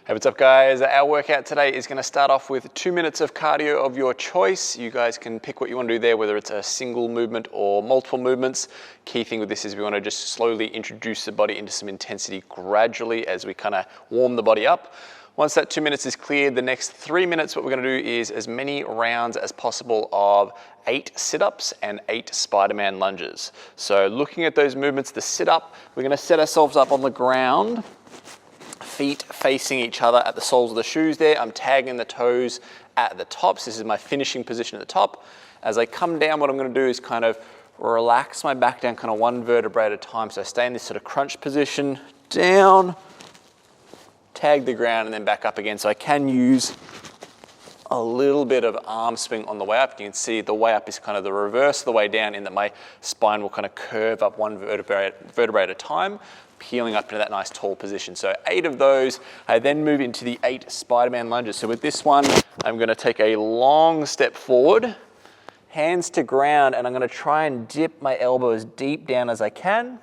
Hey, what's up guys? Our workout today is going to start off with 2 minutes of cardio of your choice. You guys can pick what you want to do there, whether it's a single movement or multiple movements. Key thing with this is we want to just slowly introduce the body into some intensity gradually as we kind of warm the body up. Once that 2 minutes is cleared, the next 3 minutes, what we're going to do is as many rounds as possible of 8 sit-ups and 8 Spider-Man lunges. So looking at those movements, the sit-up, we're going to set ourselves up on the ground, feet facing each other at the soles of the shoes there. I'm tagging the toes at the tops. This is my finishing position at the top. As I come down, what I'm going to do is kind of relax my back down kind of one vertebrae at a time. So I stay in this sort of crunch position, down, tag the ground, and then back up again. So I can use a little bit of arm swing on the way up. You can see the way up is kind of the reverse of the way down in that my spine will kind of curve up one vertebrae at a time, peeling up to that nice tall position. So 8 of those. I then move into the 8 Spider-Man lunges. So with this one, I'm going to take a long step forward, hands to ground, and I'm going to try and dip my elbow as deep down as I can.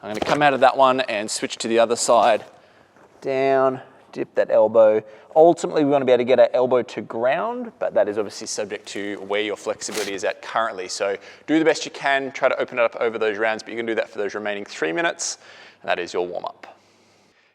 I'm going to come out of that one and switch to the other side. Down, dip that elbow. Ultimately, we want to be able to get our elbow to ground, but that is obviously subject to where your flexibility is at currently. So do the best you can, try to open it up over those rounds, but you can do that for those remaining 3 minutes, and that is your warm-up.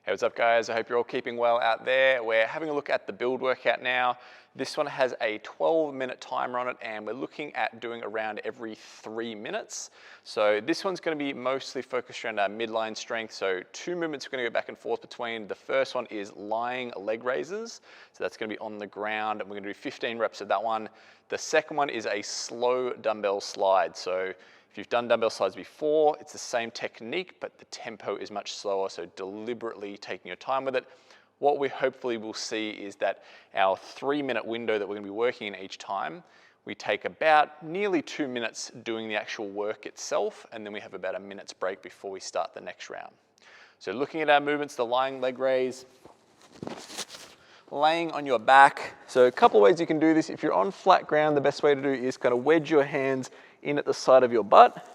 Hey, what's up guys? I hope you're all keeping well out there. We're having a look at the build workout now. This one has a 12-minute timer on it, and we're looking at doing around every 3 minutes. So this one's going to be mostly focused around our midline strength. So 2 movements we're going to go back and forth between. The first one is lying leg raises. So that's going to be on the ground, and we're going to do 15 reps of that one. The second one is a slow dumbbell slide. So if you've done dumbbell slides before, it's the same technique, but the tempo is much slower. So deliberately taking your time with it. What we hopefully will see is that our 3-minute window that we're going to be working in each time, we take about nearly 2 minutes doing the actual work itself, and then we have about a minute's break before we start the next round. So looking at our movements, the lying leg raise, laying on your back. So a couple of ways you can do this. If you're on flat ground, the best way to do it is kind of wedge your hands in at the side of your butt,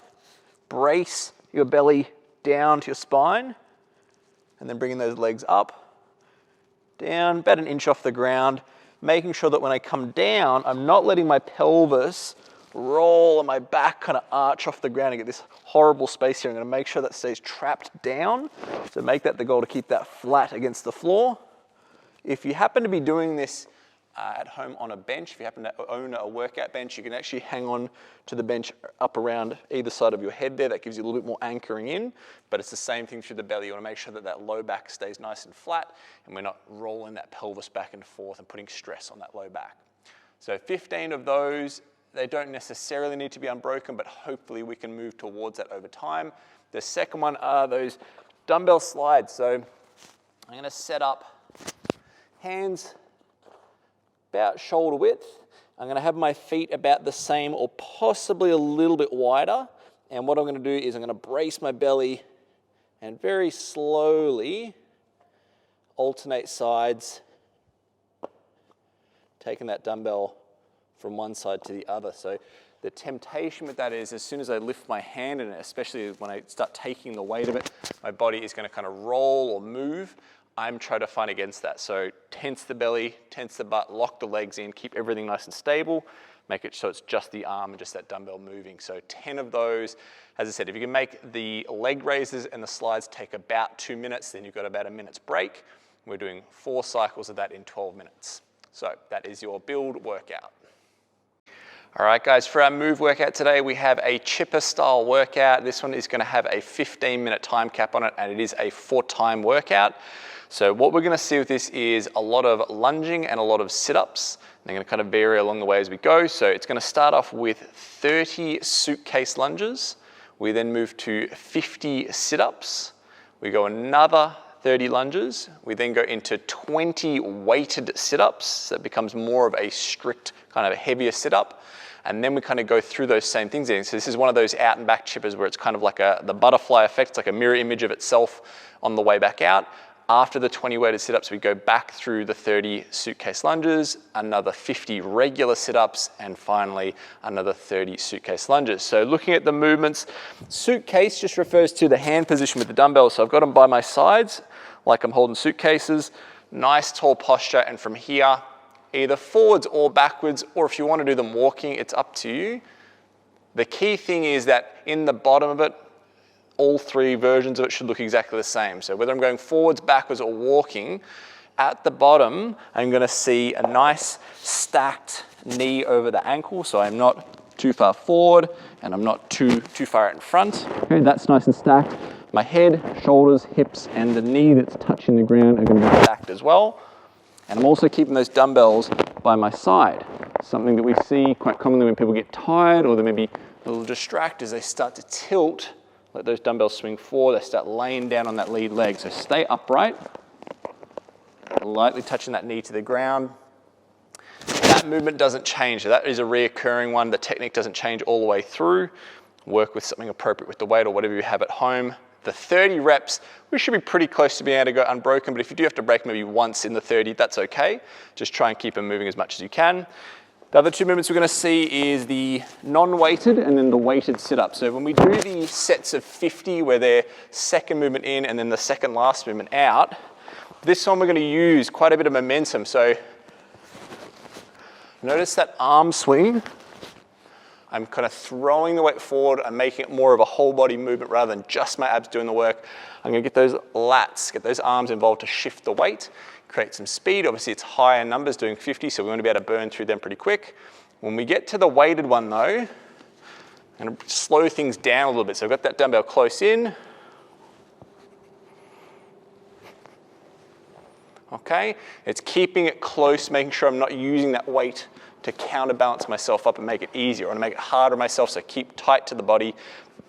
brace your belly down to your spine, and then bringing those legs up, down, about an inch off the ground, making sure that when I come down, I'm not letting my pelvis roll and my back kind of arch off the ground and get this horrible space here. I'm going to make sure that stays trapped down. So make that the goal, to keep that flat against the floor. If you happen to be doing this at home on a bench, if you happen to own a workout bench, you can actually hang on to the bench up around either side of your head there. That gives you a little bit more anchoring in, but it's the same thing through the belly. You want to make sure that that low back stays nice and flat, and we're not rolling that pelvis back and forth and putting stress on that low back. So 15 of those. They don't necessarily need to be unbroken, but hopefully we can move towards that over time. The second one are those dumbbell slides. So I'm going to set up hands about shoulder width. I'm going to have my feet about the same or possibly a little bit wider. And what I'm going to do is I'm going to brace my belly and very slowly alternate sides, taking that dumbbell from one side to the other. So the temptation with that is as soon as I lift my hand in it, especially when I start taking the weight of it, my body is going to kind of roll or move. I'm trying to fight against that. So tense the belly, tense the butt, lock the legs in, keep everything nice and stable, make it so it's just the arm and just that dumbbell moving. So 10 of those. As I said, if you can make the leg raises and the slides take about 2 minutes, then you've got about a minute's break. We're doing 4 cycles of that in 12 minutes. So that is your build workout. All right, guys, for our move workout today, we have a chipper style workout. This one is going to have a 15-minute time cap on it, and it is a 4-time workout. So what we're going to see with this is a lot of lunging and a lot of sit-ups. They're going to kind of vary along the way as we go. So it's going to start off with 30 suitcase lunges. We then move to 50 sit-ups. We go another 30 lunges. We then go into 20 weighted sit-ups. So it becomes more of a strict, kind of a heavier sit-up. And then we kind of go through those same things. So this is one of those out and back chippers where it's kind of like the butterfly effect. It's like a mirror image of itself on the way back out. After the 20 weighted sit-ups, we go back through the 30 suitcase lunges, another 50 regular sit-ups, and finally another 30 suitcase lunges. So looking at the movements, suitcase just refers to the hand position with the dumbbells. So I've got them by my sides, like I'm holding suitcases. Nice tall posture, and from here, either forwards or backwards, or if you want to do them walking, it's up to you. The key thing is that in the bottom of it, all three versions of it should look exactly the same. So whether I'm going forwards, backwards, or walking, at the bottom, I'm going to see a nice stacked knee over the ankle, so I'm not too far forward and I'm not too far out in front. Okay, that's nice and stacked. My head, shoulders, hips, and the knee that's touching the ground are going to be stacked as well. And I'm also keeping those dumbbells by my side. Something that we see quite commonly when people get tired or they may be a little distracted as they start to tilt, let those dumbbells swing forward, they start laying down on that lead leg. So stay upright, lightly touching that knee to the ground. That movement doesn't change. So that is a reoccurring one. The technique doesn't change all the way through. Work with something appropriate with the weight or whatever you have at home. The 30 reps, we should be pretty close to being able to go unbroken, but if you do have to break maybe once in the 30, that's okay. Just try and keep them moving as much as you can. The other two movements we're going to see is the non-weighted and then the weighted sit-up. So when we do the sets of 50 where they're second movement in and then the second last movement out, this one we're going to use quite a bit of momentum. So notice that arm swing. I'm kind of throwing the weight forward. I'm making it more of a whole body movement rather than just my abs doing the work. I'm going to get those lats, get those arms involved to shift the weight, create some speed. Obviously it's higher numbers doing 50, so we want to be able to burn through them pretty quick. When we get to the weighted one though, I'm going to slow things down a little bit. So I've got that dumbbell close in. Okay, it's keeping it close, making sure I'm not using that weight to counterbalance myself up and make it easier. I want to make it harder on myself, so keep tight to the body,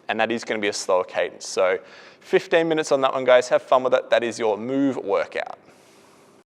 and that is going to be a slower cadence. So 15 minutes on that one, guys. Have fun with it. That is your move workout.